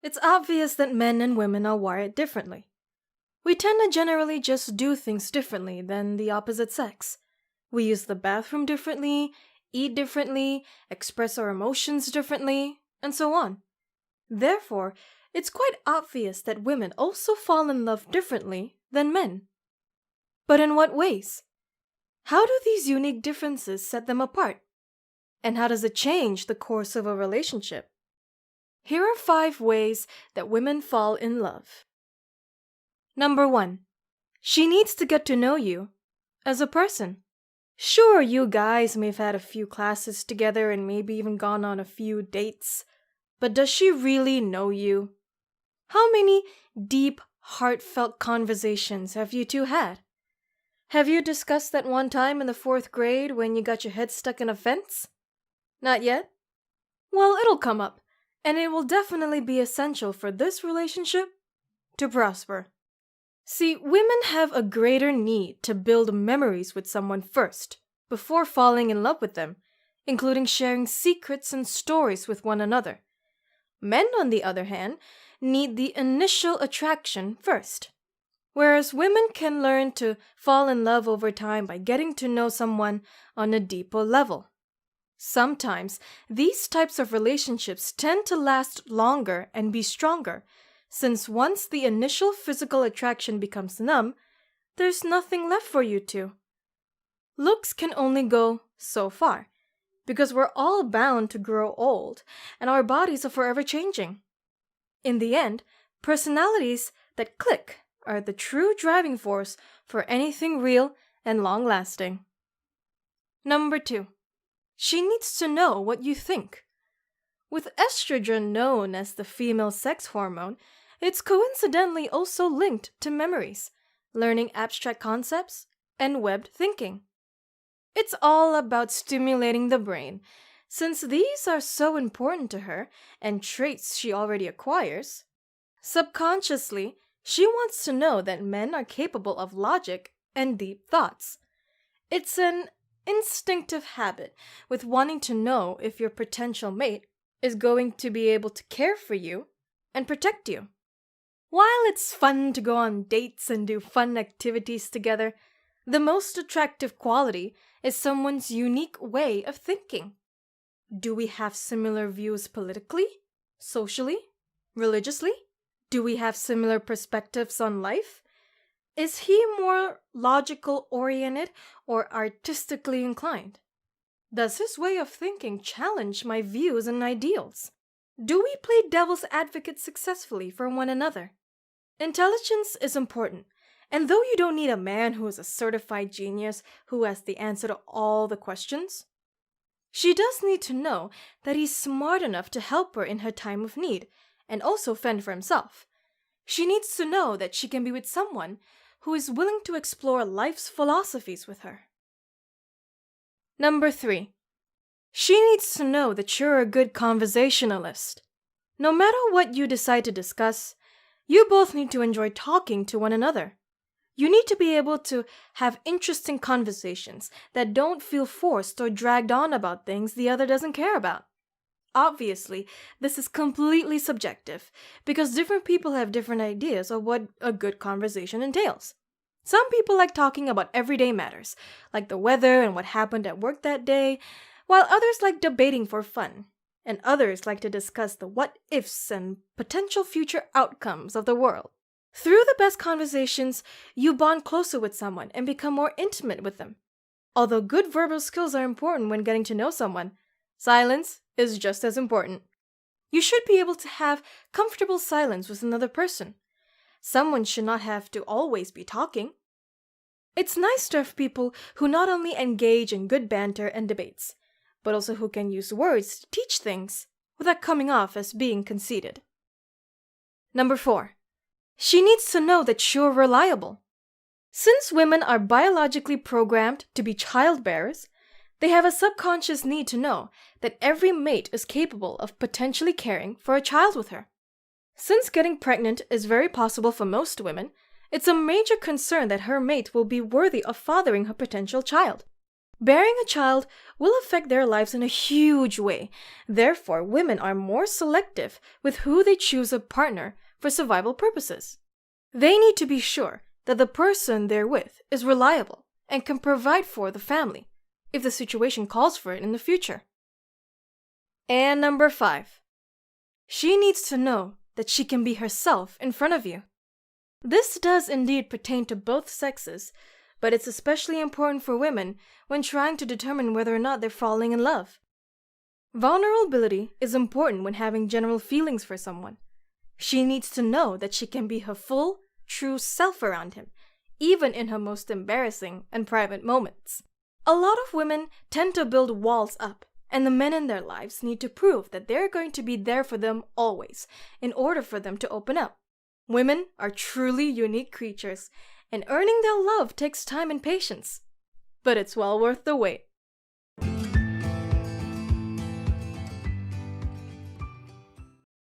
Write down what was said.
It's obvious that men and women are wired differently. We tend to generally just do things differently than the opposite sex. We use the bathroom differently, eat differently, express our emotions differently, and so on. Therefore, it's quite obvious that women also fall in love differently than men. But in what ways? How do these unique differences set them apart? And how does it change the course of a relationship? Here are 5 ways that women fall in love. Number 1. She needs to get to know you as a person. Sure, you guys may have had a few classes together and maybe even gone on a few dates, but does she really know you? How many deep, heartfelt conversations have you two had? Have you discussed that one time in the 4th grade when you got your head stuck in a fence? Not yet? Well, it'll come up, and it will definitely be essential for this relationship to prosper. See, women have a greater need to build memories with someone first, before falling in love with them, including sharing secrets and stories with one another. Men, on the other hand, need the initial attraction first, whereas women can learn to fall in love over time by getting to know someone on a deeper level. Sometimes, these types of relationships tend to last longer and be stronger, since once the initial physical attraction becomes numb, there's nothing left for you two. Looks can only go so far, because we're all bound to grow old, and our bodies are forever changing. In the end, personalities that click are the true driving force for anything real and long-lasting. Number 2. She needs to know what you think. With estrogen known as the female sex hormone, it's coincidentally also linked to memories, learning abstract concepts, and webbed thinking. It's all about stimulating the brain, since these are so important to her and traits she already acquires. Subconsciously, she wants to know that men are capable of logic and deep thoughts. It's an instinctive habit with wanting to know if your potential mate is going to be able to care for you and protect you. While it's fun to go on dates and do fun activities together, the most attractive quality is someone's unique way of thinking. Do we have similar views politically, socially, religiously? Do we have similar perspectives on life? Is he more logical-oriented or artistically inclined? Does his way of thinking challenge my views and ideals? Do we play devil's advocate successfully for one another? Intelligence is important, and though you don't need a man who is a certified genius who has the answer to all the questions, she does need to know that he's smart enough to help her in her time of need and also fend for himself. She needs to know that she can be with someone who is willing to explore life's philosophies with her. Number 3. She needs to know that you're a good conversationalist. No matter what you decide to discuss, you both need to enjoy talking to one another. You need to be able to have interesting conversations that don't feel forced or dragged on about things the other doesn't care about. Obviously, this is completely subjective, because different people have different ideas of what a good conversation entails. Some people like talking about everyday matters, like the weather and what happened at work that day, while others like debating for fun, and others like to discuss the what-ifs and potential future outcomes of the world. Through the best conversations, you bond closer with someone and become more intimate with them. Although good verbal skills are important when getting to know someone, silence is just as important. You should be able to have comfortable silence with another person. Someone should not have to always be talking. It's nice to have people who not only engage in good banter and debates, but also who can use words to teach things without coming off as being conceited. Number 4. She needs to know that you're reliable. Since women are biologically programmed to be childbearers, they have a subconscious need to know that every mate is capable of potentially caring for a child with her. Since getting pregnant is very possible for most women, it's a major concern that her mate will be worthy of fathering her potential child. Bearing a child will affect their lives in a huge way. Therefore, women are more selective with who they choose a partner for survival purposes. They need to be sure that the person they're with is reliable and can provide for the family if the situation calls for it in the future. And number 5. She needs to know that she can be herself in front of you. This does indeed pertain to both sexes, but it's especially important for women when trying to determine whether or not they're falling in love. Vulnerability is important when having general feelings for someone. She needs to know that she can be her full, true self around him, even in her most embarrassing and private moments. A lot of women tend to build walls up, and the men in their lives need to prove that they're going to be there for them always, in order for them to open up. Women are truly unique creatures, and earning their love takes time and patience. But it's well worth the wait.